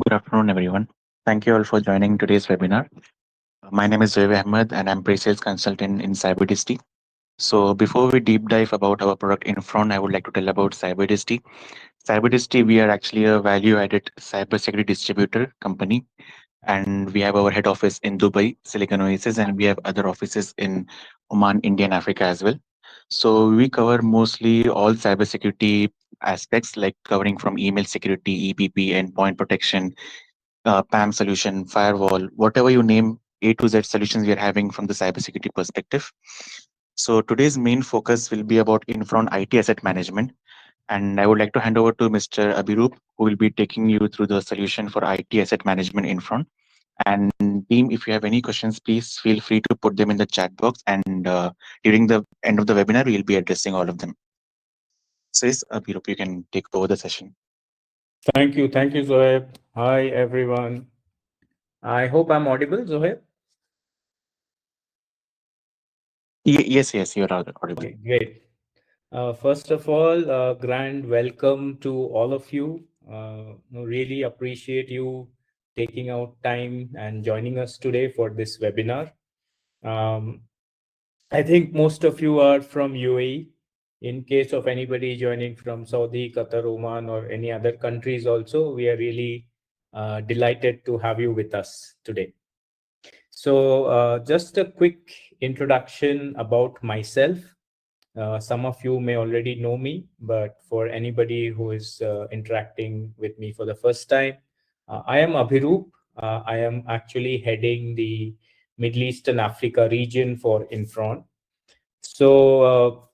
Good afternoon, everyone. Thank you all for joining today's webinar. My name is Zoe Ahmed, and I'm pre-sales consultant in CyberDisti. So, before we deep dive about our product Infraon, I would like to tell about CyberDisti. CyberDisti, we are actually a value-added cybersecurity distributor company, and we have our head office in Dubai, Silicon Oasis, and we have other offices in Oman, India, and Africa as well. So, we cover mostly all cybersecurity aspects, like covering from email security, EPP, endpoint protection, PAM solution, firewall, whatever you name, A to Z solutions we are having from the cybersecurity perspective. So today's main focus will be about Infraon IT asset management. And I would like to hand over to Mr. Abhirup, who will be taking you through the solution for IT asset management Infraon. And team, if you have any questions, please feel free to put them in the chat box. And during the end of the webinar, we'll be addressing all of them. So yes, Abhirup, you can take over the session. Thank you, Zoeb. Hi, everyone. I hope I'm audible, Zoeb. Yes, you're audible. Okay, great. First of all, grand welcome to all of you. Really appreciate you taking out time and joining us today for this webinar. Um, I think most of you are from UAE. In case of anybody joining from Saudi, Qatar, Oman, or any other countries also, we are really delighted to have you with us today. So just a quick introduction about myself. Some of you may already know me, but for anybody who is interacting with me for the first time, I am Abhirup. I am actually heading the Middle East and Africa region for Infraon. So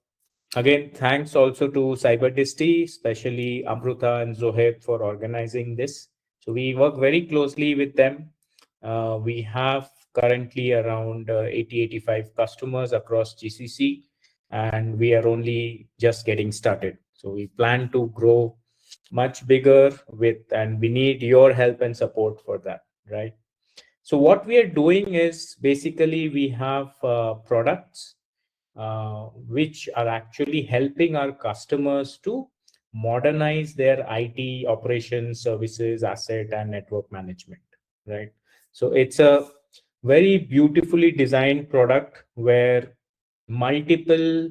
again, thanks also to CyberDisti, especially Amruta and Zoheb for organizing this. So we work very closely with them. We have currently around 85 customers across GCC, and we are only just getting started. So we plan to grow much bigger and we need your help and support for that, right? So what we are doing is basically we have products which are actually helping our customers to modernize their IT operations, services, asset, and network management, right? So it's a very beautifully designed product where multiple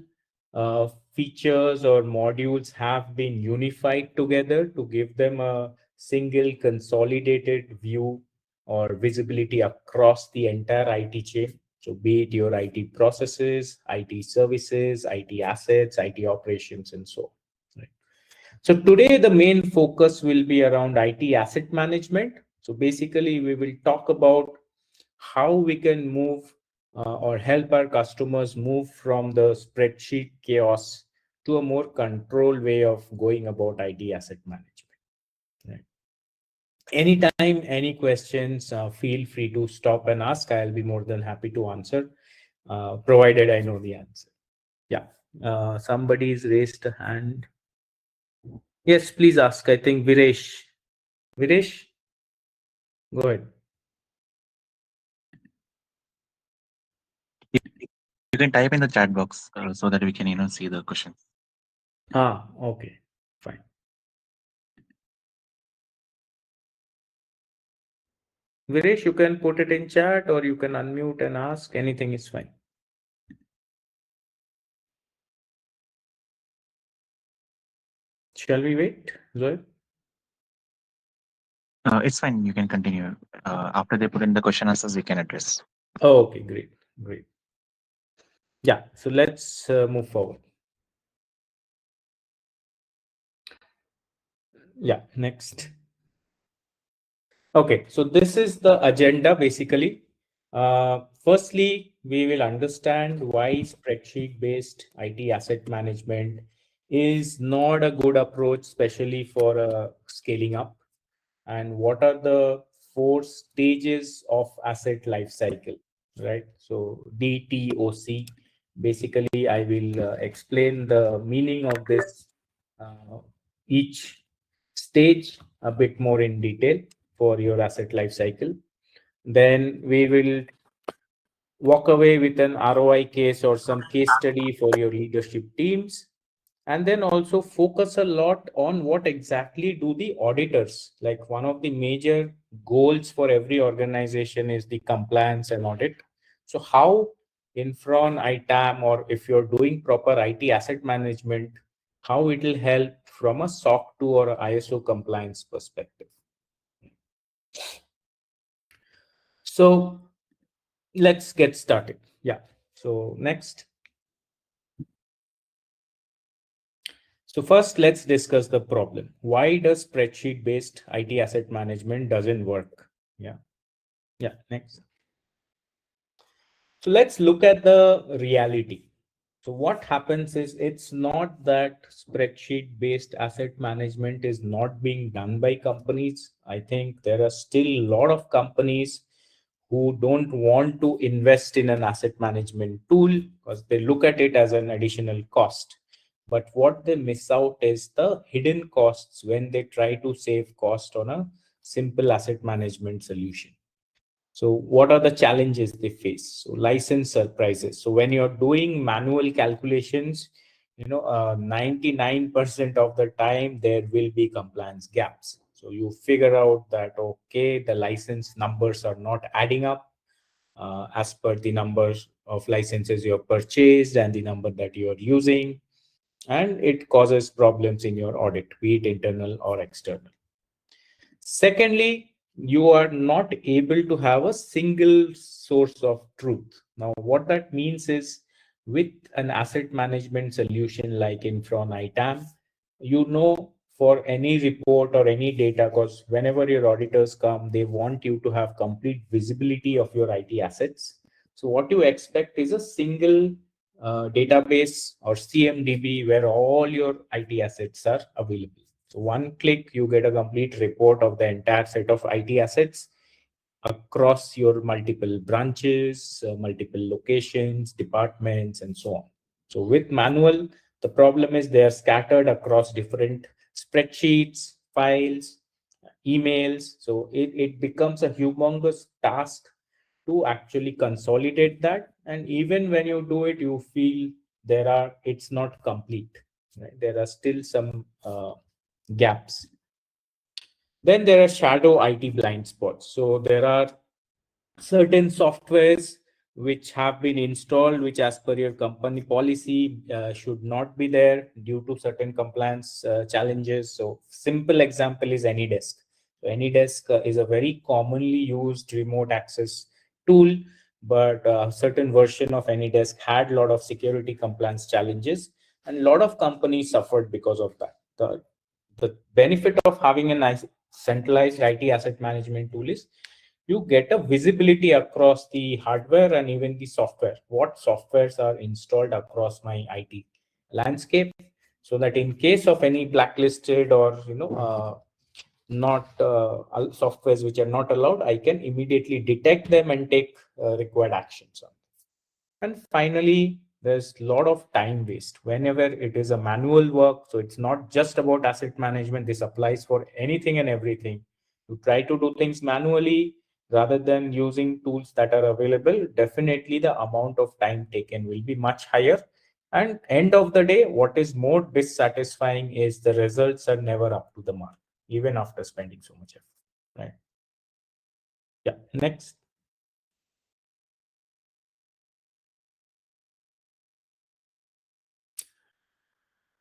features or modules have been unified together to give them a single consolidated view or visibility across the entire IT chain. So be it your IT processes, IT services, IT assets, IT operations, and so on. Right. So today the main focus will be around IT asset management. So basically we will talk about how we can move or help our customers move from the spreadsheet chaos to a more controlled way of going about IT asset management. Right. Anytime, any questions, feel free to stop and ask. I'll be more than happy to answer, provided I know the answer. Yeah, somebody's raised a hand. Yes, please ask. I think Viresh. Viresh, go ahead. You can type in the chat box so that we can, see the questions. Okay, fine. Viresh, you can put it in chat or you can unmute and ask. Anything is fine. Shall we wait, Zoe? It's fine. You can continue. After they put in the question answers, we can address. Oh, okay, great, great. Yeah, so let's move forward. Yeah, next. Okay, so this is the agenda basically. Firstly, we will understand why spreadsheet-based IT asset management is not a good approach, especially for scaling up, and what are the 4 stages of asset lifecycle, right? So DTOC. Basically, I will explain the meaning of this each stage a bit more in detail for your asset life cycle. Then we will walk away with an ROI case or some case study for your leadership teams. And then also focus a lot on what exactly do the auditors, like one of the major goals for every organization is the compliance and audit. So how Infraon, ITAM, or if you're doing proper IT asset management, how it will help from a SOC 2 or a ISO compliance perspective. So let's get started. Yeah. So next. So first, let's discuss the problem. Why does spreadsheet-based IT asset management doesn't work? Yeah. Yeah. Next. So let's look at the reality. So what happens is it's not that spreadsheet-based asset management is not being done by companies. I think there are still a lot of companies who don't want to invest in an asset management tool because they look at it as an additional cost. But what they miss out is the hidden costs when they try to save cost on a simple asset management solution. So what are the challenges they face? So license surprises. So when you're doing manual calculations, 99% of the time there will be compliance gaps. So you figure out that, okay, the license numbers are not adding up as per the numbers of licenses you have purchased and the number that you are using. And it causes problems in your audit, be it internal or external. Secondly, you are not able to have a single source of truth. Now, what that means is with an asset management solution like Infraon ITAM, for any report or any data, because whenever your auditors come, they want you to have complete visibility of your IT assets. So what you expect is a single database or CMDB where all your IT assets are available. So one click, you get a complete report of the entire set of IT assets across your multiple branches, multiple locations, departments, and so on. So with manual, the problem is they are scattered across different spreadsheets, files, emails. So it becomes a humongous task to actually consolidate that. And even when you do it, you feel it's not complete. Right? There are still some gaps. Then there are shadow IT blind spots. So there are certain softwares which have been installed, which as per your company policy should not be there due to certain compliance challenges. So simple example is AnyDesk. So AnyDesk is a very commonly used remote access tool, but a certain version of AnyDesk had a lot of security compliance challenges, and a lot of companies suffered because of that. The benefit of having a nice centralized IT asset management tool is you get a visibility across the hardware and even the software. What softwares are installed across my IT landscape, so that in case of any blacklisted or not softwares which are not allowed, I can immediately detect them and take required actions on. And finally, there's a lot of time waste whenever it is a manual work. So it's not just about asset management. This applies for anything and everything. You try to do things manually rather than using tools that are available. Definitely the amount of time taken will be much higher. And end of the day, what is more dissatisfying is the results are never up to the mark, even after spending so much effort. Right? Yeah. Next.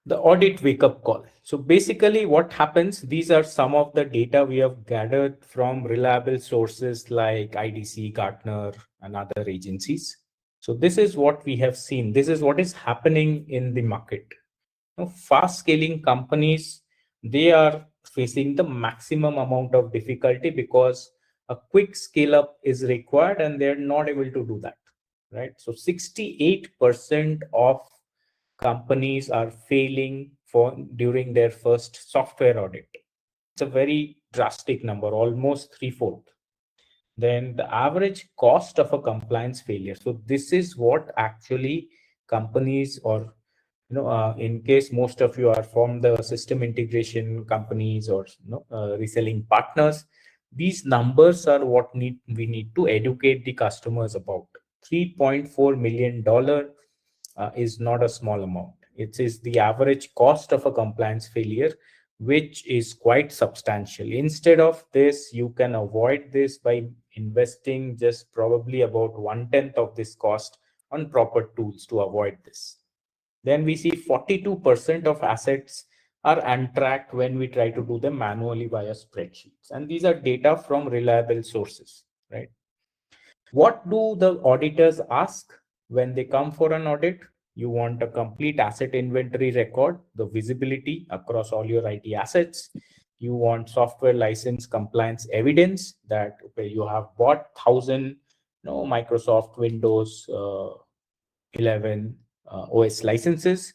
The audit wake up call. So basically what happens, these are some of the data we have gathered from reliable sources like IDC, Gartner, and other agencies. So this is what we have seen. This is what is happening in the market. Now, fast scaling companies, they are facing the maximum amount of difficulty because a quick scale up is required and they're not able to do that. Right. So 68% of companies are failing for during their first software audit. It's a very drastic number, almost threefold. Then the average cost of a compliance failure. So this is what actually companies, or in case most of you are from the system integration companies or reselling partners, these numbers are what we need to educate the customers about. $3.4 million is not a small amount. It is the average cost of a compliance failure, which is quite substantial. Instead of this, you can avoid this by investing just probably about 1/10 of this cost on proper tools to avoid this. Then we see 42% of assets are untracked when we try to do them manually via spreadsheets. And these are data from reliable sources, right? What do the auditors ask when they come for an audit? You want a complete asset inventory record, the visibility across all your IT assets. You want software license compliance evidence that okay, you have bought 1,000 Microsoft Windows 11 OS licenses.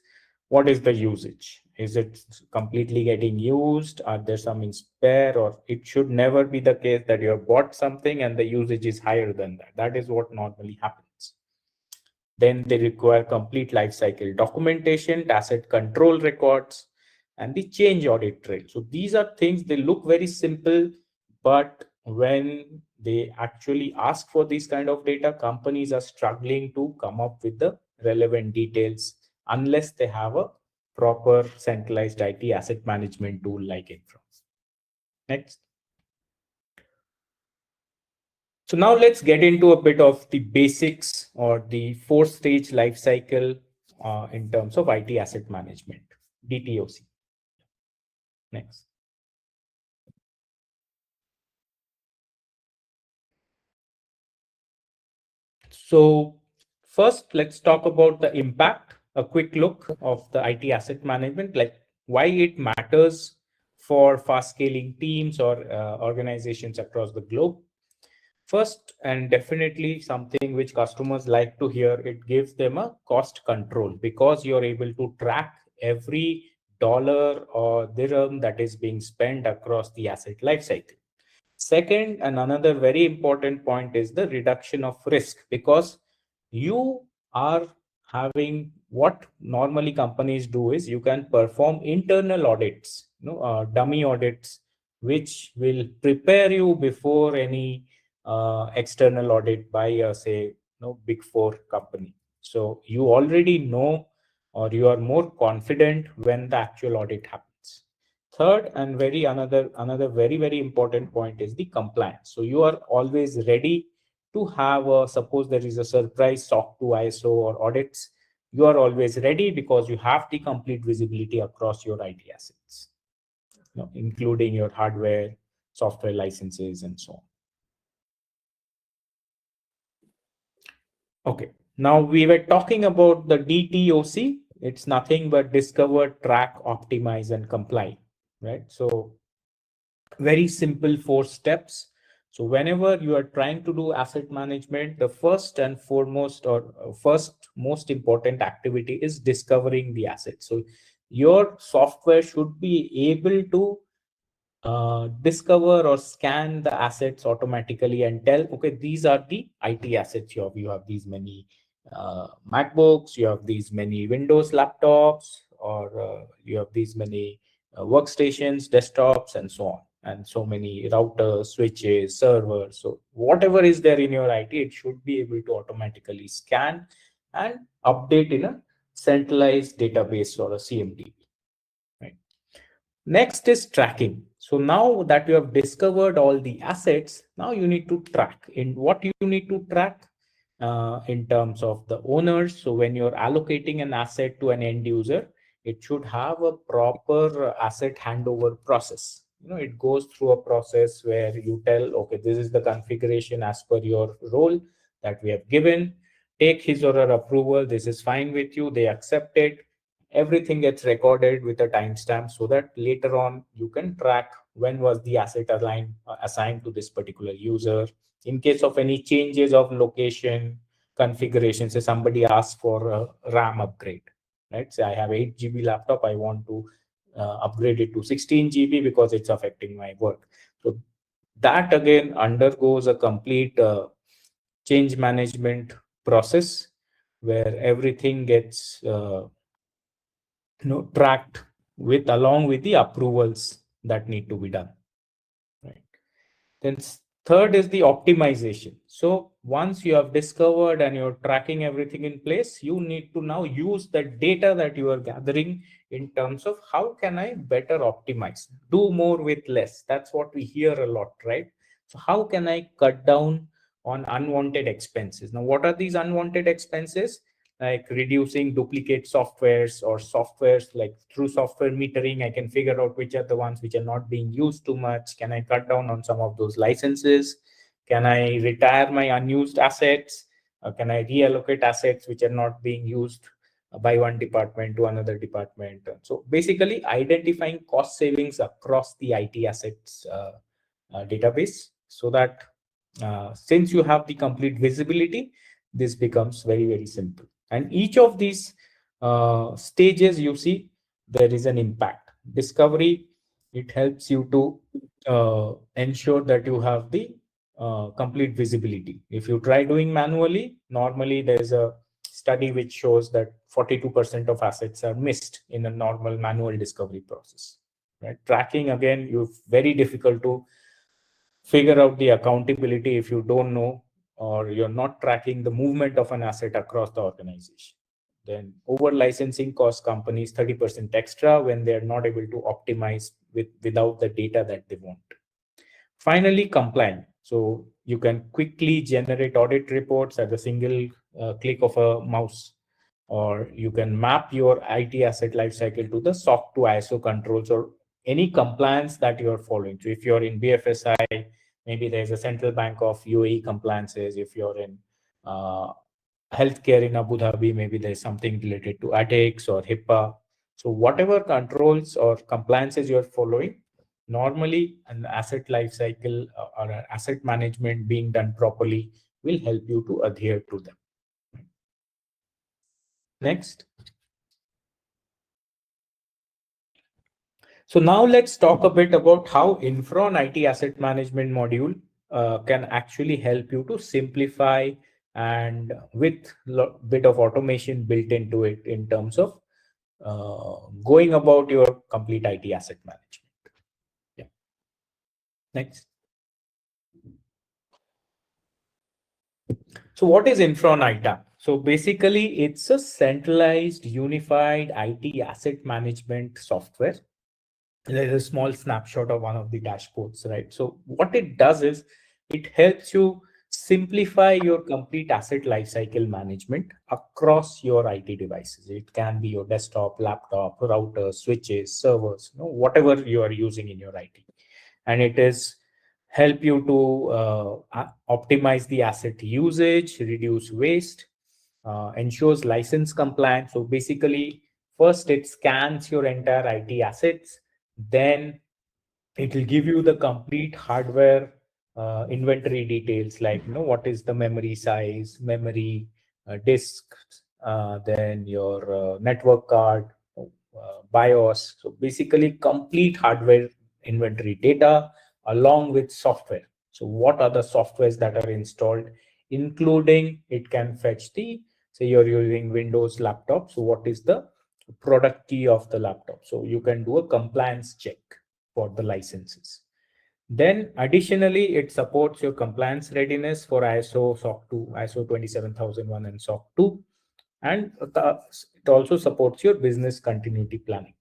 What is the usage? Is it completely getting used? Are there some in spare? Or it should never be the case that you have bought something and the usage is higher than that. That is what normally happens. Then they require complete lifecycle documentation, asset control records, and the change audit trail. So these are things, they look very simple, but when they actually ask for these kind of data, companies are struggling to come up with the relevant details unless they have a proper centralized IT asset management tool like Infraon. Next. So now let's get into a bit of the basics or the 4-stage life cycle in terms of IT asset management, DTOC. Next. So first, let's talk about the impact, a quick look of the IT asset management, like why it matters for fast scaling teams or organizations across the globe. First, and definitely something which customers like to hear, it gives them a cost control because you're able to track every dollar or dirham that is being spent across the asset lifecycle. Second, and another very important point is the reduction of risk, because you are having, what normally companies do is you can perform internal audits, dummy audits, which will prepare you before any external audit by a say big four company. So you already know, or you are more confident when the actual audit happens. Third, and another very important point is the compliance. So you are always ready to have a, suppose there is a surprise SOC 2 ISO or audits, you are always ready because you have the complete visibility across your IT assets, including your hardware, software licenses, and so on. Okay, now we were talking about the DTOC. It's nothing but discover, track, optimize, and comply, right? So very simple 4 steps. So whenever you are trying to do asset management, the first and foremost or first most important activity is discovering the asset. So your software should be able to discover or scan the assets automatically and tell, okay, these are the IT assets you have. You have these many MacBooks, you have these many Windows laptops, or you have these many workstations, desktops, and so on, and so many routers, switches, servers. So whatever is there in your IT, it should be able to automatically scan and update in a centralized database or a CMDB. Right. Next is tracking. So now that you have discovered all the assets, now you need to track. In what you need to track in terms of the owners. So when you're allocating an asset to an end user, it should have a proper asset handover process. It goes through a process where you tell, okay, this is the configuration as per your role that we have given. Take his or her approval. This is fine with you. They accept it. Everything gets recorded with a timestamp so that later on you can track when was the asset assigned to this particular user. In case of any changes of location, configuration, say somebody asks for a RAM upgrade, right? Say I have 8 GB laptop, I want to upgrade it to 16 GB because it's affecting my work. So that again undergoes a complete change management process where everything gets tracked along with the approvals that need to be done. Right. Then Third is the optimization. So once you have discovered and you're tracking everything in place, you need to now use the data that you are gathering in terms of how can I better optimize, do more with less. That's what we hear a lot, right? So how can I cut down on unwanted expenses? Now, what are these unwanted expenses? Like reducing duplicate softwares, or softwares like through software metering, I can figure out which are the ones which are not being used too much. Can I cut down on some of those licenses? Can I retire my unused assets? Can I reallocate assets which are not being used by one department to another department? So basically identifying cost savings across the IT assets database, so that since you have the complete visibility, this becomes very, very simple. And each of these stages, you see, there is an impact. Discovery, it helps you to ensure that you have the complete visibility. If you try doing manually, normally there's a study which shows that 42% of assets are missed in a normal manual discovery process. Right? Tracking, again, you very difficult to figure out the accountability if you don't know, or you're not tracking the movement of an asset across the organization. Then over licensing costs companies 30% extra when they're not able to optimize without the data that they want. Finally, compliant. So you can quickly generate audit reports at a single click of a mouse, or you can map your IT asset lifecycle to the SOC 2 ISO controls or any compliance that you're following. So if you're in BFSI, maybe there's a central bank of UAE compliances. If you're in healthcare in Abu Dhabi, maybe there's something related to ADEX or HIPAA. So whatever controls or compliances you're following, normally an asset lifecycle or an asset management being done properly will help you to adhere to them. Next. So now let's talk a bit about how Infraon IT asset management module can actually help you to simplify, and with a bit of automation built into it in terms of going about your complete IT asset management. Yeah. Next. So what is Infraon ITAM? So basically, it's a centralized, unified IT asset management software. There's a small snapshot of one of the dashboards, right? So what it does is it helps you simplify your complete asset lifecycle management across your IT devices. It can be your desktop, laptop, routers, switches, servers, whatever you are using in your IT. And it is help you to optimize the asset usage, reduce waste, ensures license compliance. So basically, first it scans your entire IT assets, then it will give you the complete hardware inventory details, like what is the memory size, memory, disk, then your network card, BIOS. So basically complete hardware inventory data along with software. So what are the softwares that are installed, including it can fetch the, say you're using Windows laptop, so what is the product key of the laptop? So you can do a compliance check for the licenses. Then additionally, it supports your compliance readiness for ISO SOC 2, ISO 27001 and SOC 2. And it also supports your business continuity planning.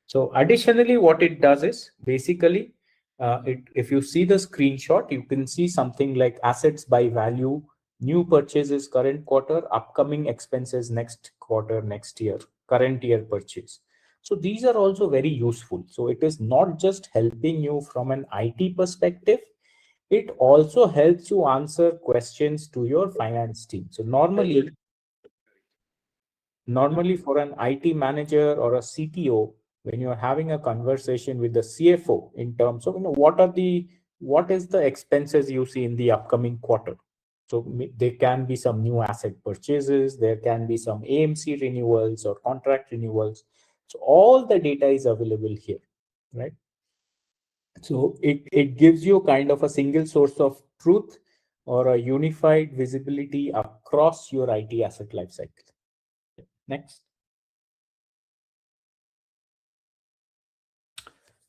So additionally, what it does is basically, if you see the screenshot, you can see something like assets by value, new purchases current quarter, upcoming expenses next quarter, next year, current year purchase. So these are also very useful. So it is not just helping you from an IT perspective, it also helps you answer questions to your finance team. So normally for an IT manager or a CTO, when you're having a conversation with the CFO in terms of what is the expenses you see in the upcoming quarter. So there can be some new asset purchases, there can be some AMC renewals or contract renewals. So all the data is available here, right? So it gives you kind of a single source of truth or a unified visibility across your IT asset lifecycle. Next.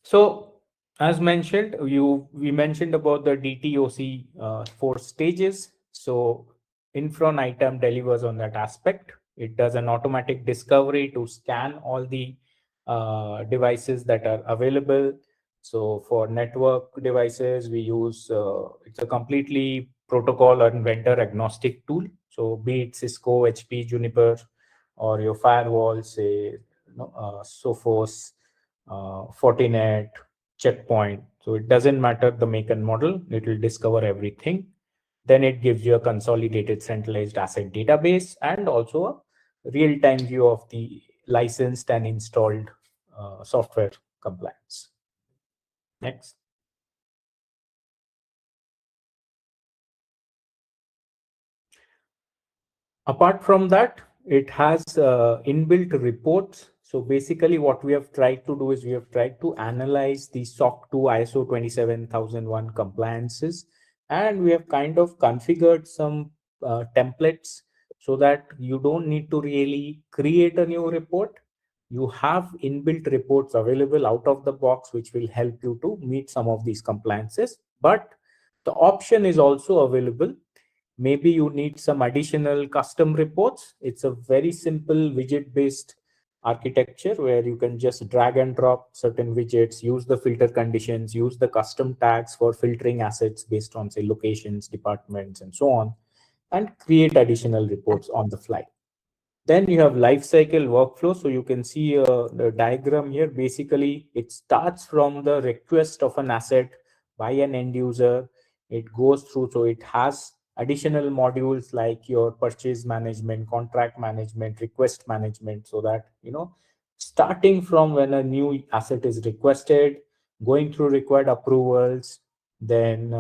So As mentioned, we mentioned about the DTOC 4 stages. So Infron item delivers on that aspect. It does an automatic discovery to scan all the devices that are available. So for network devices, we use it's a completely protocol and vendor agnostic tool. So be it Cisco, HP, Juniper, or your firewall, say Sophos, Fortinet, Checkpoint. So it doesn't matter the make and model, it will discover everything. Then it gives you a consolidated centralized asset database and also a real-time view of the licensed and installed software compliance. Next. Apart from that, it has inbuilt reports. So basically what we have tried to do is we have tried to analyze the SOC 2 ISO 27001 compliances, and we have kind of configured some templates so that you don't need to really create a new report. You have inbuilt reports available out of the box, which will help you to meet some of these compliances. But the option is also available. Maybe you need some additional custom reports. It's a very simple widget based architecture where you can just drag and drop certain widgets, use the filter conditions, use the custom tags for filtering assets based on, say, locations, departments, and so on, and create additional reports on the fly. Then you have lifecycle workflow. So you can see the diagram here. Basically, it starts from the request of an asset by an end user. It goes through, so it has additional modules like your purchase management, contract management, request management, so that, starting from when a new asset is requested, going through required approvals, then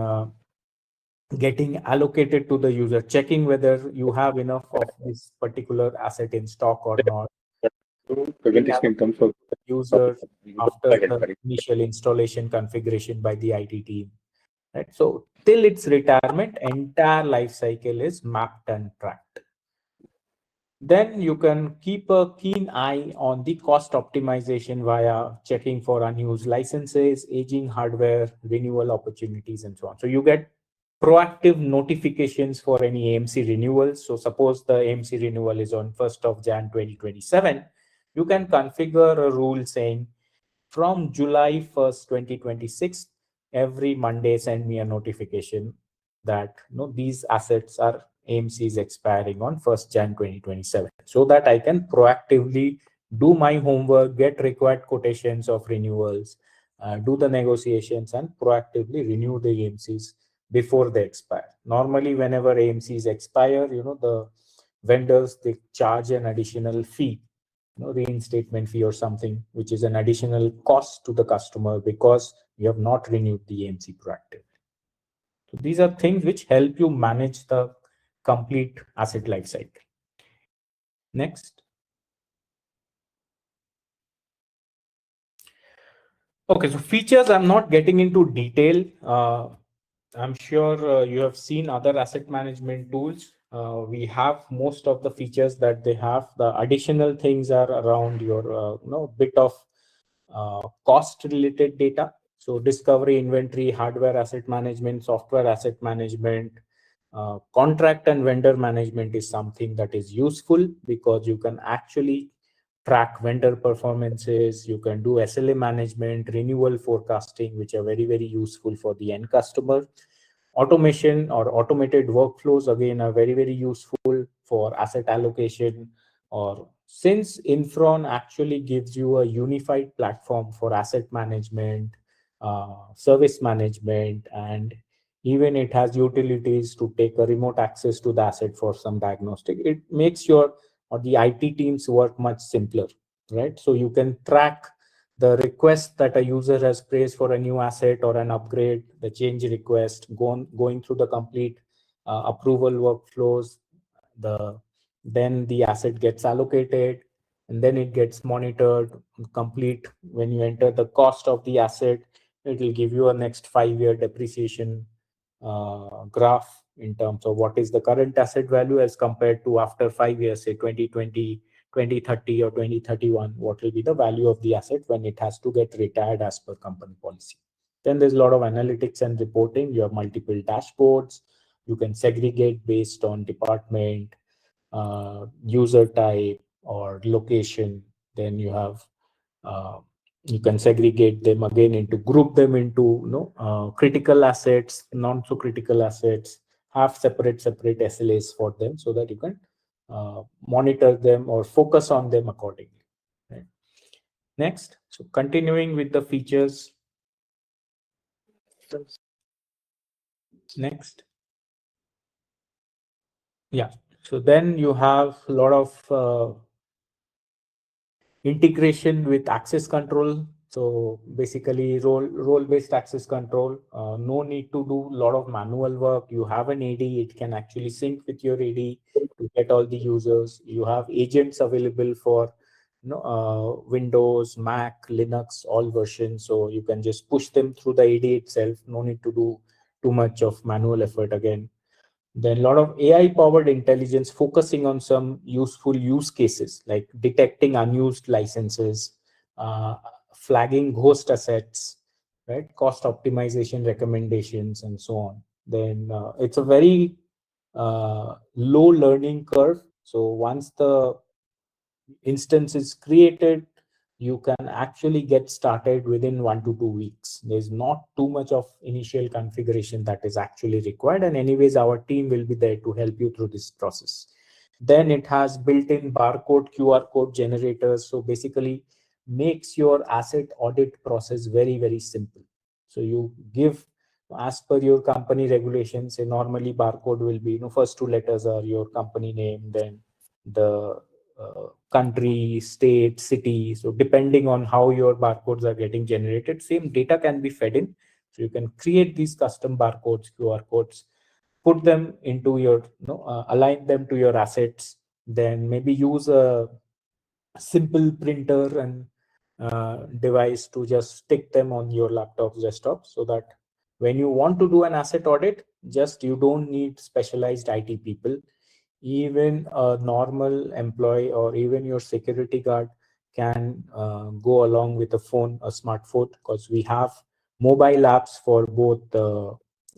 getting allocated to the user, checking whether you have enough of this particular asset in stock or not. Presentation in terms of User after the initial installation configuration by the IT team. Right? So till its retirement, entire life cycle is mapped and tracked. Then you can keep a keen eye on the cost optimization via checking for unused licenses, aging hardware, renewal opportunities, and so on. So you get proactive notifications for any AMC renewals. So suppose the AMC renewal is on 1st of Jan 2027, you can configure a rule saying from July 1st, 2026, every Monday send me a notification that these assets are AMC is expiring on 1st Jan 2027, so that I can proactively do my homework, get required quotations of renewals, do the negotiations, and proactively renew the AMCs before they expire. Normally, whenever AMCs expire, the vendors, they charge an additional fee, reinstatement fee or something, which is an additional cost to the customer because you have not renewed the AMC proactively. So these are things which help you manage the complete asset lifecycle. Next. Okay, so features, I'm not getting into detail. I'm sure you have seen other asset management tools. We have most of the features that they have. The additional things are around your bit of cost related data. So discovery, inventory, hardware asset management, software asset management, contract and vendor management is something that is useful because you can actually track vendor performances. You can do SLA management, renewal forecasting, which are very, very useful for the end customer. Automation or automated workflows, again, are very, very useful for asset allocation. Or since Infron actually gives you a unified platform for asset management, service management, and even it has utilities to take a remote access to the asset for some diagnostic, it makes your or the IT teams work much simpler, right? So you can track the request that a user has placed for a new asset or an upgrade, the change request, going through the complete approval workflows. Then the asset gets allocated, and then it gets monitored complete. When you enter the cost of the asset, it will give you a next 5-year depreciation graph in terms of what is the current asset value as compared to after 5 years, say 2020, 2030, or 2031, what will be the value of the asset when it has to get retired as per company policy. Then there's a lot of analytics and reporting. You have multiple dashboards. You can segregate based on department, user type, or location. Then you have you can segregate them again into group them into critical assets, non so critical assets. Have separate SLAs for them so that you can monitor them or focus on them accordingly. Right? Next, so continuing with the features. Next. Yeah. So then you have a lot of integration with access control. So basically role-based access control. No need to do a lot of manual work. You have an AD, it can actually sync with your AD to get all the users. You have agents available for Windows, Mac, Linux, all versions. So you can just push them through the AD itself. No need to do too much of manual effort again. Then a lot of AI powered intelligence focusing on some useful use cases like detecting unused licenses, flagging ghost assets, right? Cost optimization recommendations, and so on. Then it's a very low learning curve. So once the instance is created, you can actually get started within 1 to 2 weeks. There's not too much of initial configuration that is actually required. And anyways, our team will be there to help you through this process. Then it has built-in barcode, QR code generators. So basically makes your asset audit process very, very simple. So you give, as per your company regulations, say normally barcode will be, first 2 letters are your company name, then the country, state, city. So depending on how your barcodes are getting generated, same data can be fed in. So you can create these custom barcodes, QR codes, put them into your, align them to your assets, then maybe use a simple printer and device to just stick them on your laptops, desktop, so that when you want to do an asset audit, just you don't need specialized IT people. Even a normal employee or even your security guard can go along with a phone, a smartphone, because we have mobile apps for both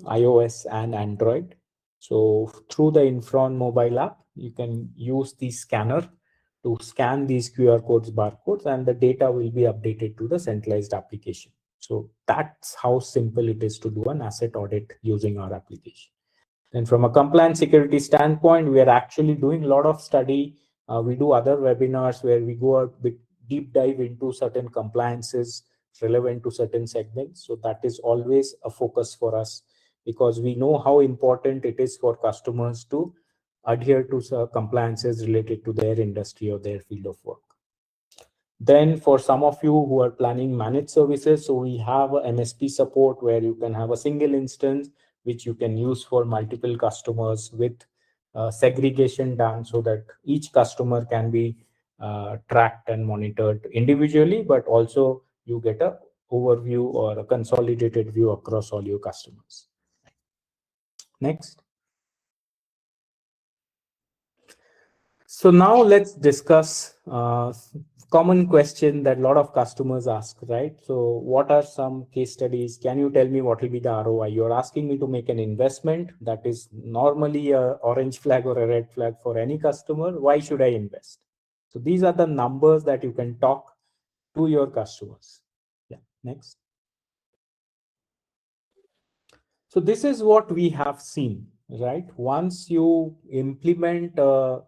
iOS and Android. So through the Infraon mobile app, you can use the scanner to scan these QR codes, barcodes, and the data will be updated to the centralized application. So that's how simple it is to do an asset audit using our application. And from a compliance security standpoint, we are actually doing a lot of study. We do other webinars where we go a bit deep dive into certain compliances relevant to certain segments. So that is always a focus for us, because we know how important it is for customers to adhere to compliances related to their industry or their field of work. Then for some of you who are planning managed services, so we have a MSP support where you can have a single instance which you can use for multiple customers with segregation done so that each customer can be tracked and monitored individually, but also you get a overview or a consolidated view across all your customers. Next. So now let's discuss common question that a lot of customers ask, right? So what are some case studies? Can you tell me what will be the ROI? You're asking me to make an investment that is normally a orange flag or a red flag for any customer. Why should I invest? So these are the numbers that you can talk to your customers. Yeah, next. So this is what we have seen, right? Once you implement a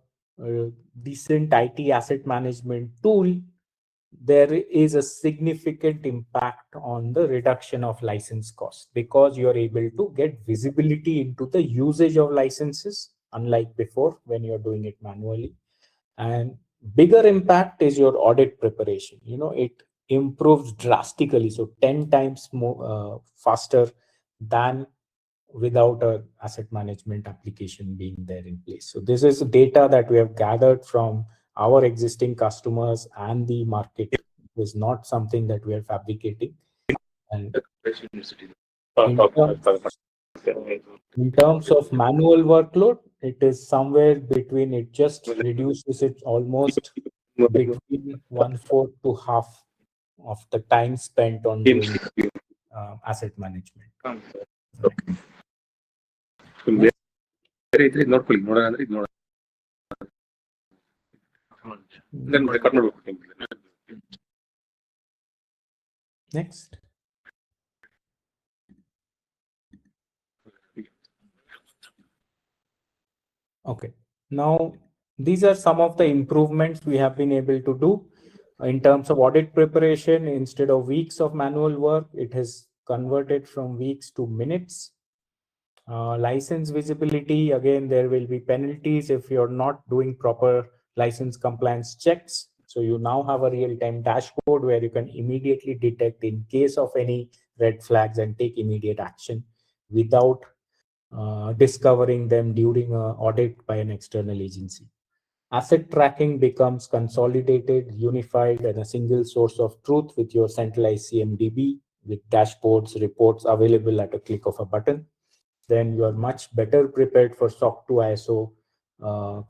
decent IT asset management tool, there is a significant impact on the reduction of license cost, because you are able to get visibility into the usage of licenses, unlike before when you're doing it manually. And bigger impact is your audit preparation. It improves drastically, so 10 times more faster than without a asset management application being there in place. So this is data that we have gathered from our existing customers and the market. It is not something that we are fabricating. And in terms of manual workload, it is somewhere between, it just reduces it almost between 1/4 to half of the time spent on doing it. asset management. Okay. So ಬೇರೆ ಇದ್ರೆ ಇದ್ ನೋಡ್ಕೊಳ್ಳಿ ನೋಡೋಣ ಅಂದ್ರೆ ಇದು ನೋಡೋಣ then record ಮಾಡ್ಬೇಕು. Next. Okay. Now, these are some of the improvements we have been able to do in terms of audit preparation. Instead of weeks of manual work, it has converted from weeks to minutes. License visibility, again, there will be penalties if you're not doing proper license compliance checks. So you now have a real-time dashboard where you can immediately detect in case of any red flags and take immediate action without discovering them during an audit by an external agency. Asset tracking becomes consolidated, unified, and a single source of truth with your centralized CMDB with dashboards, reports available at a click of a button. Then you are much better prepared for SOC 2 ISO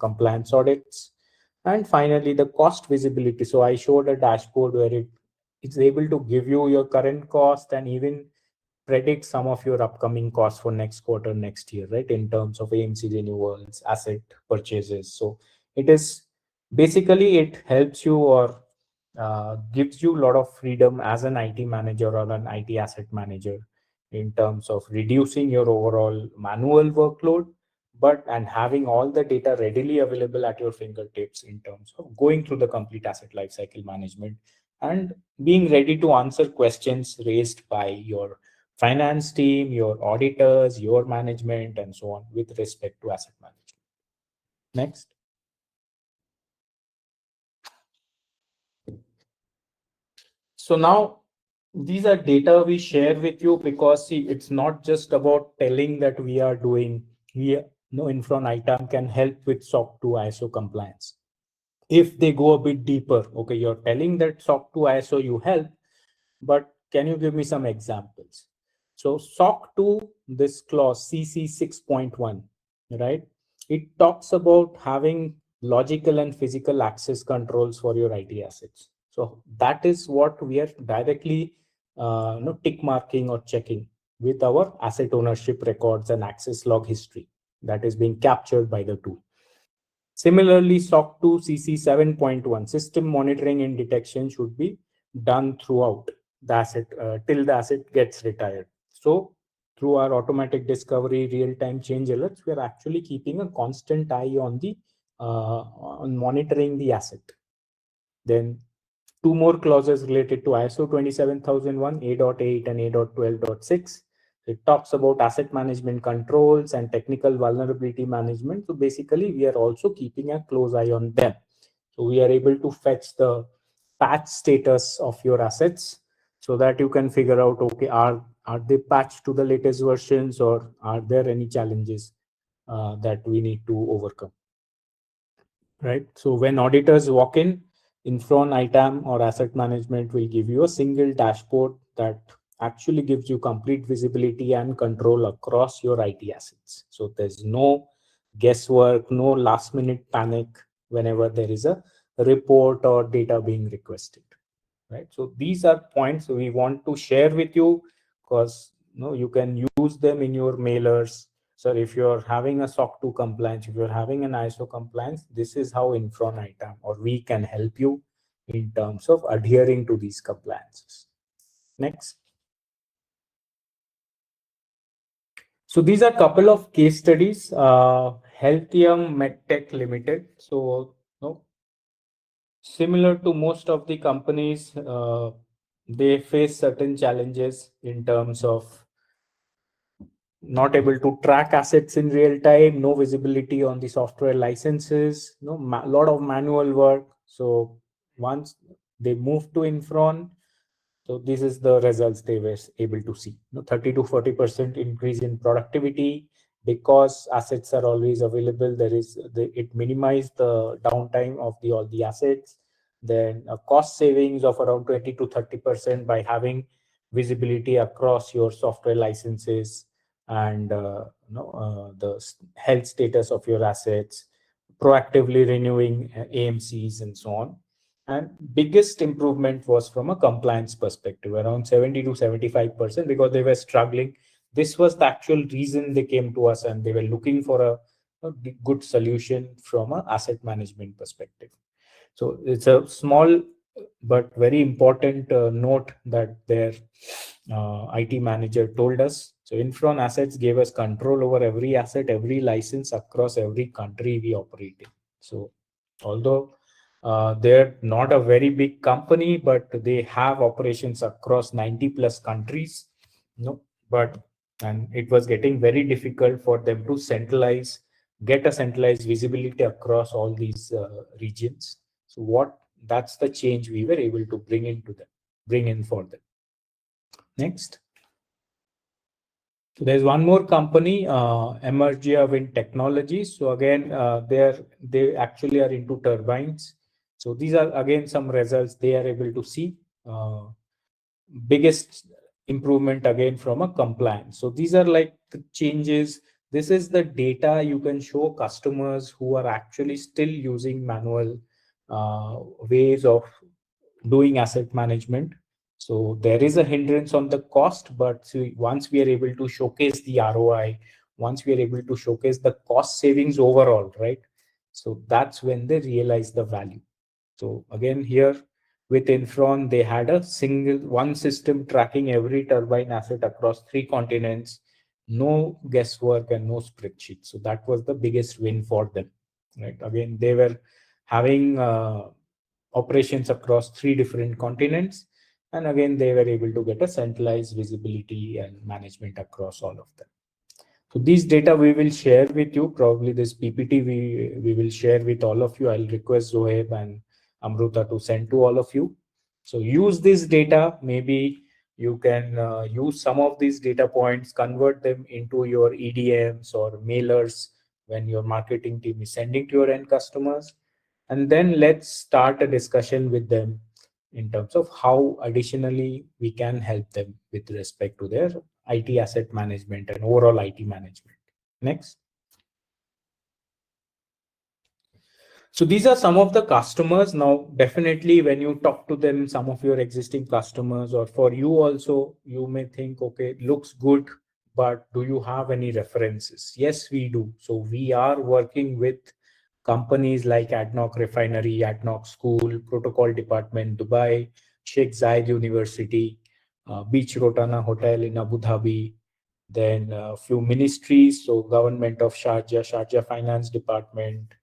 compliance audits. And finally, the cost visibility. So I showed a dashboard where it's able to give you your current cost and even predict some of your upcoming costs for next quarter, next year, right? In terms of AMC renewals, asset purchases. So it is basically, it helps you or gives you a lot of freedom as an IT manager or an IT asset manager in terms of reducing your overall manual workload, and having all the data readily available at your fingertips in terms of going through the complete asset lifecycle management and being ready to answer questions raised by your finance team, your auditors, your management, and so on with respect to asset management. Next. So now these are data we share with you because see, it's not just about telling that we are doing, Infraon ITAM can help with SOC 2 ISO compliance. If they go a bit deeper, okay, you're telling that SOC 2 ISO you help, but can you give me some examples? So SOC 2, this clause CC 6.1, right? It talks about having logical and physical access controls for your IT assets. So that is what we are directly tick marking or checking with our asset ownership records and access log history that is being captured by the tool. Similarly, SOC 2 CC 7.1 system monitoring and detection should be done throughout the asset till the asset gets retired. So through our automatic discovery, real-time change alerts, we are actually keeping a constant eye on the on monitoring the asset. Then two more clauses related to ISO 27001, A.8 and A.12.6. It talks about asset management controls and technical vulnerability management. So basically, we are also keeping a close eye on them. So we are able to fetch the patch status of your assets so that you can figure out, okay, are they patched to the latest versions or are there any challenges that we need to overcome, right? So when auditors walk in, Infraon ITAM or asset management will give you a single dashboard that actually gives you complete visibility and control across your IT assets. So there's no guesswork, no last minute panic whenever there is a report or data being requested, right? So these are points we want to share with you because you can use them in your mailers. So if you're having a SOC 2 compliance, if you're having an ISO compliance, this is how Infraon ITAM or we can help you in terms of adhering to these compliances. Next. So these are a couple of case studies. Healthium MedTech Limited. So similar to most of the companies, they face certain challenges in terms of not able to track assets in real time, no visibility on the software licenses, a lot of manual work. So once they moved to Infraon, so this is the results they were able to see. 30 to 40% increase in productivity because assets are always available. It minimized the downtime of all the assets. Then a cost savings of around 20 to 30% by having visibility across your software licenses and the health status of your assets, proactively renewing AMCs and so on. And biggest improvement was from a compliance perspective, around 70 to 75%, because they were struggling. This was the actual reason they came to us, and they were looking for a good solution from an asset management perspective. So it's a small but very important note that their IT manager told us. So Infraon Assets gave us control over every asset, every license across every country we operate in. So although they're not a very big company, but they have operations across 90 plus countries. But and it was getting very difficult for them to get a centralized visibility across all these regions. So that's the change we were able to bring in for them. Next. So there's one more company, Emergia Wind Technologies. So again, they actually are into turbines. So these are again some results they are able to see. Biggest improvement again from a compliance. So these are like the changes. This is the data you can show customers who are actually still using manual ways of doing asset management. So there is a hindrance on the cost, but once we are able to showcase the ROI, once we are able to showcase the cost savings overall, right? So that's when they realize the value. So again, here with Infraon, they had one system tracking every turbine asset across 3 continents, no guesswork and no spreadsheet. So that was the biggest win for them, right? Again, they were having operations across 3 different continents. And again, they were able to get a centralized visibility and management across all of them. So these data we will share with you. Probably this PPT we will share with all of you. I'll request Zoeb and Amruta to send to all of you. So use this data. Maybe you can use some of these data points, convert them into your EDMs or mailers when your marketing team is sending to your end customers. And then let's start a discussion with them in terms of how additionally we can help them with respect to their IT asset management and overall IT management. Next. So these are some of the customers. Now, definitely when you talk to them, some of your existing customers, or for you also, you may think, okay, looks good, but do you have any references? Yes, we do. So we are working with companies like ADNOC Refinery, ADNOC School, Protocol Department, Dubai, Sheikh Zayed University, Beach Rotana Hotel in Abu Dhabi, then a few ministries, so Government of Sharjah, Sharjah Finance Department,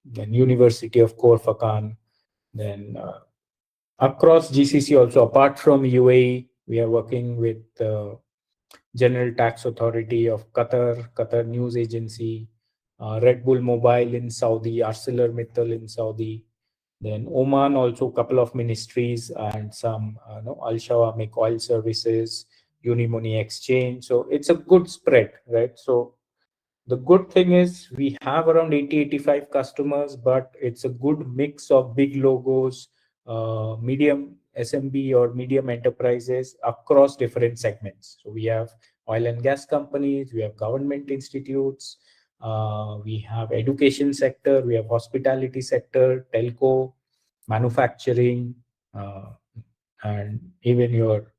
then University of Khor-Fakkan, then across GCC also, apart from UAE, we are working with General Tax Authority of Qatar, Qatar News Agency, Red Bull Mobile in Saudi, ArcelorMittal in Saudi, then Oman also a couple of ministries and some Al Shawamic Oil Services, Unimoni Exchange. So it's a good spread, right? So the good thing is we have around 80-85 customers, but it's a good mix of big logos, medium SMB or medium enterprises across different segments. So we have oil and gas companies, we have government institutes, we have education sector, we have hospitality sector, telco, manufacturing, and even your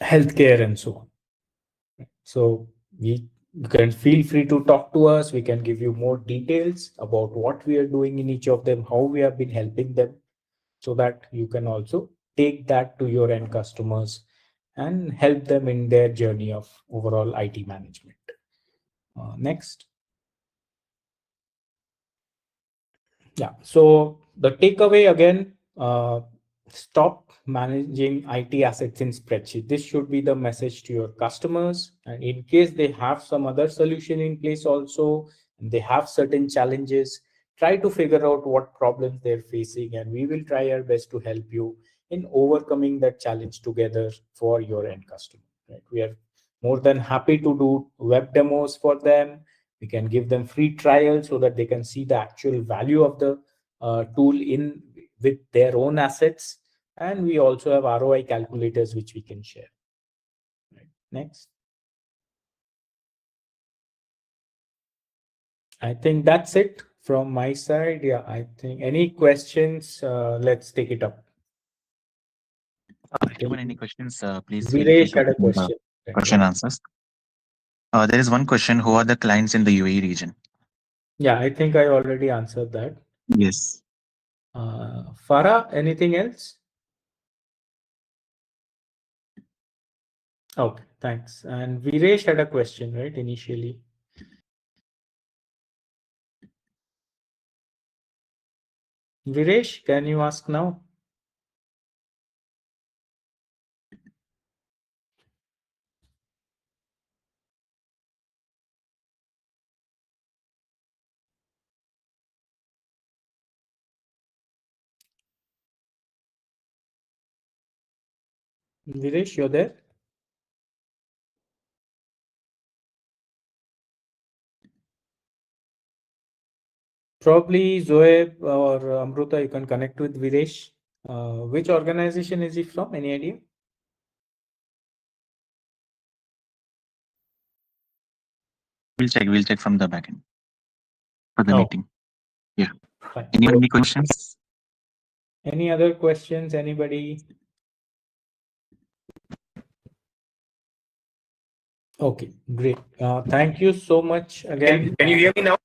healthcare and so on. So you can feel free to talk to us. We can give you more details about what we are doing in each of them, how we have been helping them, so that you can also take that to your end customers and help them in their journey of overall IT management. Next. Yeah, so the takeaway again, stop managing IT assets in spreadsheet. This should be the message to your customers. And in case they have some other solution in place also, and they have certain challenges, try to figure out what problems they're facing, and we will try our best to help you in overcoming that challenge together for your end customer. Right? We are more than happy to do web demos for them. We can give them free trials so that they can see the actual value of the tool with their own assets. And we also have ROI calculators which we can share. Right. Next. I think that's it From my side, yeah, I think any questions, let's take it up. If anyone any questions, please feel free Viresh to had a put in the question. question answers. There is one question: who are the clients in the UAE region? Yeah, I think I already answered that. Yes. Farah, anything else? Okay, thanks. And Viresh had a question, right, initially. Viresh, can you ask now? Viresh, you're there? Probably Zoe or Amruta, you can connect with Viresh. Which organization is he from? Any idea? We'll check from the backend for the Oh, meeting. Yeah. fine. Anyone any questions? Any other questions? Anybody? Okay, great. Thank you so much again. Can you hear me now?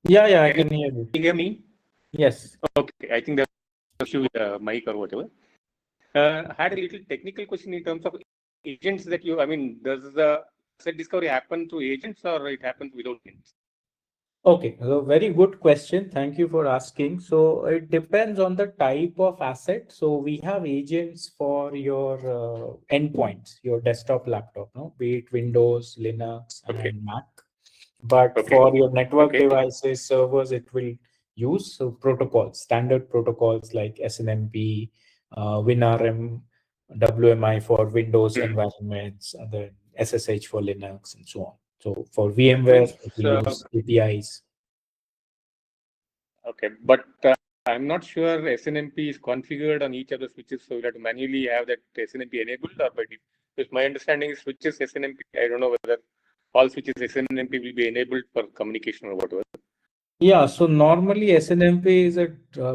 Yeah, I can hear you. Can you hear me? Yes. Okay, I think there's an issue with the mic or whatever. Had a little technical question in terms of agents that you, I mean, does the asset discovery happen through agents or it happens without agents? Okay, so very good question. Thank you for asking. So it depends on the type of asset. So we have agents for your endpoints, your desktop laptop, no? Be it Windows, Linux, Okay. and Mac. But Okay. for your network Okay. devices, servers, it will use protocols, standard protocols like SNMP, WinRM, WMI for Windows environments, and then SSH for Linux, and so on. So for VMware, we use APIs. Okay, but I'm not sure SNMP is configured on each of the switches, so you have to manually have that SNMP enabled, or by because my understanding is switches SNMP. I don't know whether all switches SNMP will be enabled for communication or whatever. Yeah, so normally SNMP is a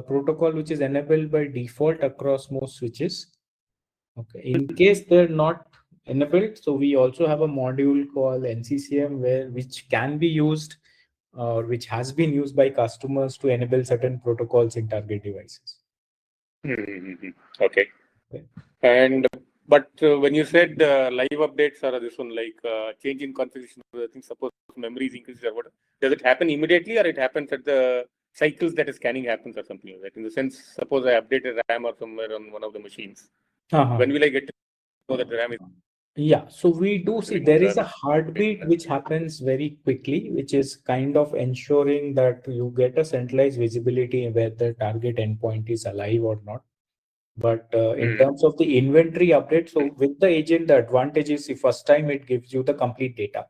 protocol which is enabled by default across most switches. Okay, in case they're not enabled, so we also have a module called NCCM which can be used or which has been used by customers to enable certain protocols in target devices. Mm-hmm. Okay. Okay. And but when you said live updates or this one like change in configuration, I think suppose memory is increased or what, does it happen immediately or it happens at the cycles that the scanning happens or something like that? In the sense, suppose I updated RAM or somewhere on one of the machines, when will I get to know that the RAM is? Yeah, so we do see there is a heartbeat which happens very quickly, which is kind of ensuring that you get a centralized visibility where the target endpoint is alive or not. But in terms of the inventory update, so with the agent, the advantage is the first time it gives you the complete data.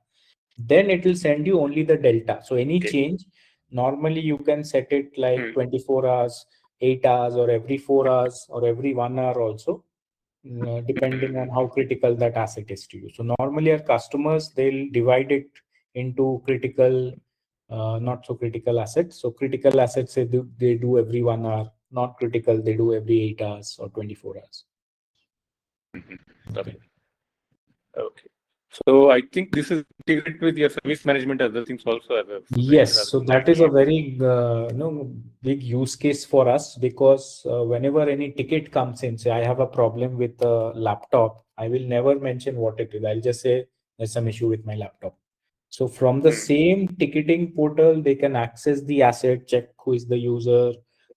Then it will send you only the delta. So any change, normally you can set it like 24 hours, 8 hours, or every 4 hours, or every 1 hour also, depending on how critical that asset is to you. So normally our customers, they'll divide it into critical, not so critical assets. So critical assets, they do every 1 hour. Not critical, they do every 8 hours or 24 hours. Okay. Okay. So I think this is integrated with your service management, other things also. Yes, so that is a very big use case for us, because whenever any ticket comes in, say I have a problem with a laptop, I will never mention what it is. I'll just say there's some issue with my laptop. So from the same ticketing portal, they can access the asset, check who is the user,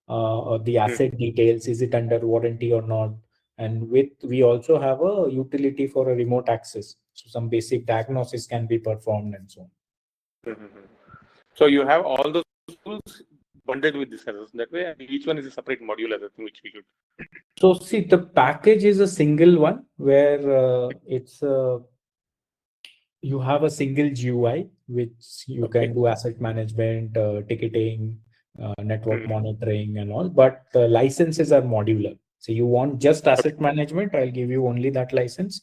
or the asset details, is it under warranty or not. And we also have a utility for a remote access. So some basic diagnosis can be performed and so on. So you have all those tools bundled with this service. That way, each one is a separate module, other thing which we should. So see, the package is a single one where you have a single GUI which you can do asset management, ticketing, network monitoring, and all. But the licenses are modular. So you want just asset management, I'll give you only that license.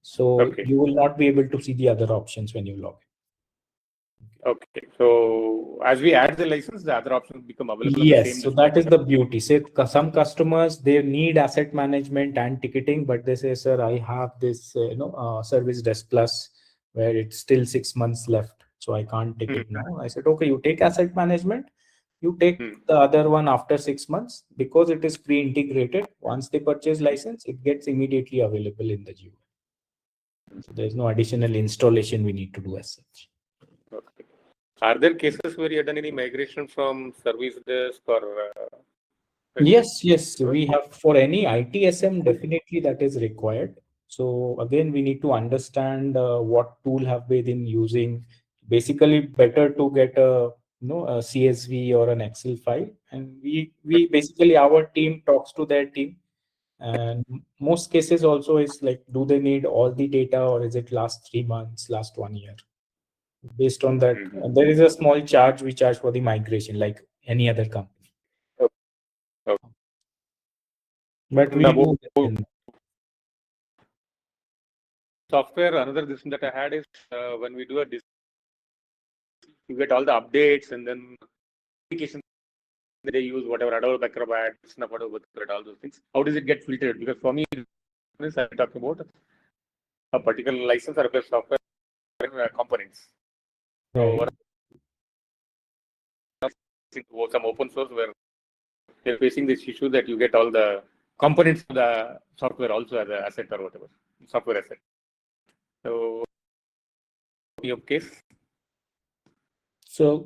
So you will not be able to see the other options when you log in. Okay. So as we add the license, the other options become available on the Yes, same so list. that is the beauty. Say some customers they need asset management and ticketing, but they say, "Sir, I have this Service Desk Plus where it's still 6 months left, so I can't take it now." I said, "Okay, you take asset management, you take the other one after 6 months because it is pre-integrated. Once they purchase license, it gets immediately available in the GUI. So there's no additional installation we need to do as such." Okay. Are there cases where you have done any migration from service desk or Yes, we have for any ITSM, definitely that is required. So again, we need to understand what tool have we been using. Basically, better to get a CSV or an Excel file, and we basically our team talks to their team, and most cases also is like, do they need all the data or is it last 3 months, last 1 year? Based on that, there is a small charge we charge for the migration, like any other company. Okay. But we do. Software, another this that I had is when we do a you get all the updates and then applications that they use, whatever Adobe Acrobat, whatever, all those things. How does it get filtered? Because for me, I'm talking about a particular license or a software components. So some open source where they're facing this issue that you get all the components of the software also as an asset or whatever, software asset. So, your case? So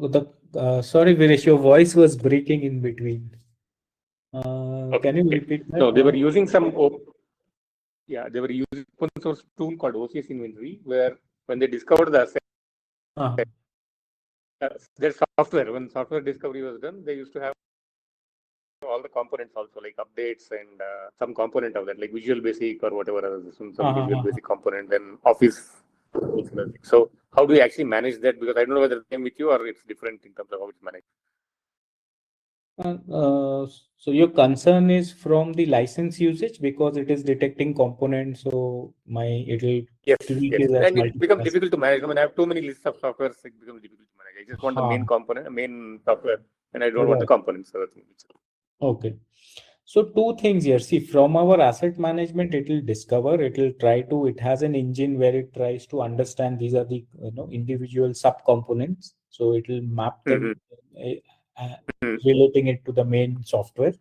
sorry, Viresh, your voice was breaking in between. Okay. Can you repeat that? No, they were using they were using open source tool called OCS Inventory, where when they discovered the asset, their software, when software discovery was done, they used to have all the components also, like updates and some component of that, like Visual Basic or whatever, some Visual Basic component, then Office. So how do you actually manage that? Because I don't know whether it came with you or it's different in terms of how it's managed. So your concern is from the license usage because it is detecting components. So it'll tweak it as And it becomes difficult to manage. I mean, I have too many lists of software, it becomes difficult to manage. I just want the main component, main software, and I don't want the components. Okay. So two things here. See, from our asset management, it will discover, it has an engine where it tries to understand these are the individual subcomponents. So it will map them, relating it to the main software.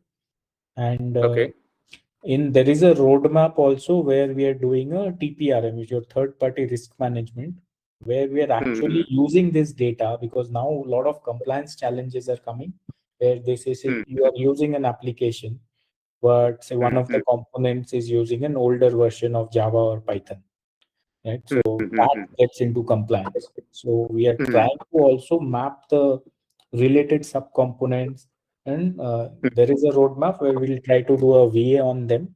And there is a roadmap also where we are doing a TPRM, which is third party risk management, where we are actually using this data, because now a lot of compliance challenges are coming where they say you are using an application, but say one of the components is using an older version of Java or Python, right? So that gets into compliance. So we are trying to also map the related subcomponents, and there is a roadmap where we'll try to do a VA on them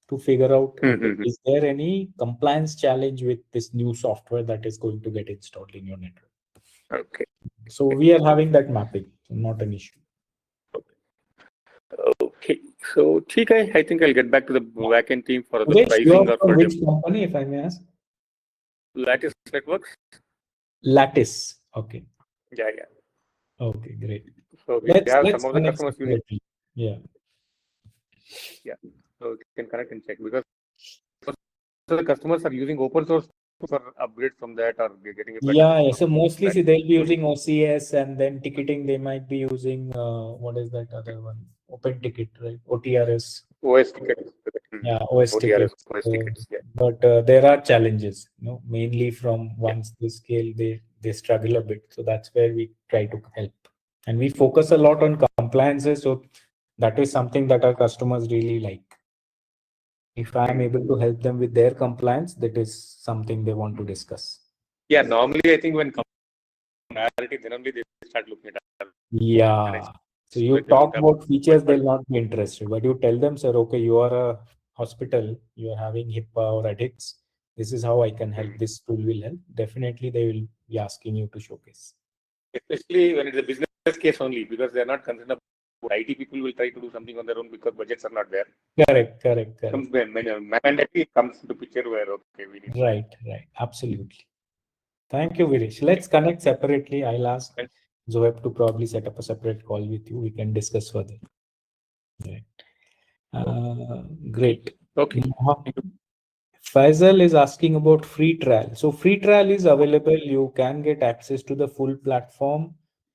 to figure out, is there any compliance challenge with this new software that is going to get installed in your network? Okay. So we are having that mapping, not an issue. Okay. So, I think I'll get back to the backend team for the pricing. You are from which company, if I may ask? Lattice Networks. Lattice. Okay. Yeah. Okay, great. So we have some of the customers using. Yeah. So you can connect and check, because the customers are using open source for upgrade from that, or they're getting a better. So mostly they'll be using OCS, and then ticketing they might be using what is that other one? Open Ticket, right? OTRS. OS tickets. Yeah, OS tickets. But there are challenges, mainly from once they scale, they struggle a bit. So that's where we try to help. And we focus a lot on compliances. So that is something that our customers really like. If I am able to help them with their compliance, that is something they want to discuss. Yeah, normally I think when clarity, then only they start looking at. Yeah. So you talk about features, they'll not be interested. But you tell them, sir, okay, you are a hospital, you are having HIPAA or ethics. This is how I can help. This tool will help. Definitely, they will be asking you to showcase. Especially when it's a business case only, because they are not concerned about IT. People will try to do something on their own because budgets are not there. Correct. Mandatory comes to picture where, okay, we need. Right. Absolutely. Thank you, Virish. Let's connect separately. I'll ask Zoeb to probably set up a separate call with you. We can discuss further. Right. Great. Okay. Now, Faisal is asking about free trial. So free trial is available. You can get access to the full platform.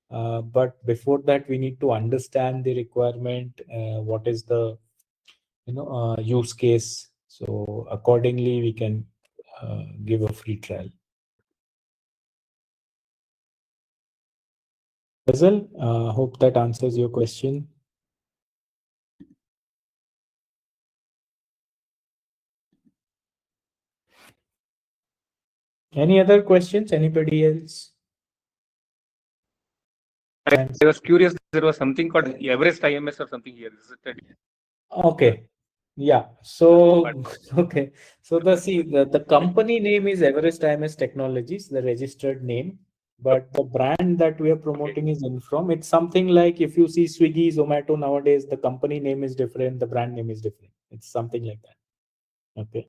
But before that, we need to understand the requirement. What is the use case? So accordingly, we can give a free trial. Faisal, hope that answers your question. Any other questions? Anybody else? I was curious. There was something called Everest IMS or something here. Is it Okay. Yeah. So okay. So the company name is Everest IMS Technologies, the registered name, but the brand that we are promoting is Infrom. It's something like if you see Swiggy, Zomato nowadays, the company name is different, the brand name is different. It's something like that. Okay.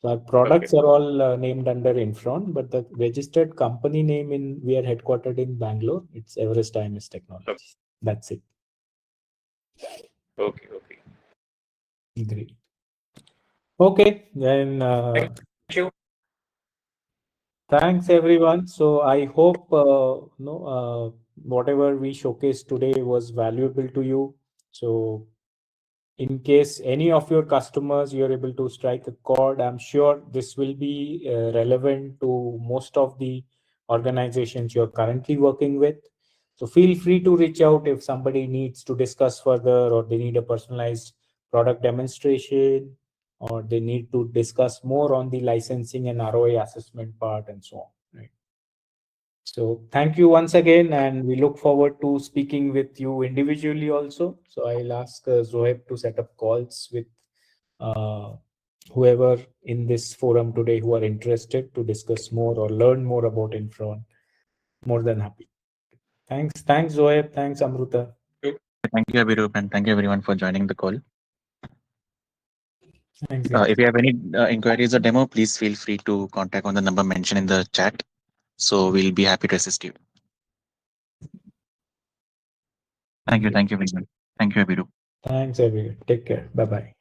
So our products are all named under Infron, but the registered company name we are headquartered in Bangalore. It's Everest IMS Technologies. That's it. Okay. Great. Okay, then Thank you. thanks everyone. So I hope whatever we showcased today was valuable to you. So in case any of your customers you're able to strike a chord, I'm sure this will be relevant to most of the organizations you're currently working with. So feel free to reach out if somebody needs to discuss further, or they need a personalized product demonstration, or they need to discuss more on the licensing and ROI assessment part and so on. Right. So thank you once again, and we look forward to speaking with you individually also. So I'll ask Zoeb to set up calls with whoever in this forum today who are interested to discuss more or learn more about Infron. More than happy. Thanks, Zoeb. Thanks, Amruta. Thank you, Abhirup, and thank you everyone for joining the call. Thanks. If you have any inquiries or demo, please feel free to contact on the number mentioned in the chat. So we'll be happy to assist you. Thank you very much. Thank you, Abhirup. Thanks, everyone. Take care. Bye-bye.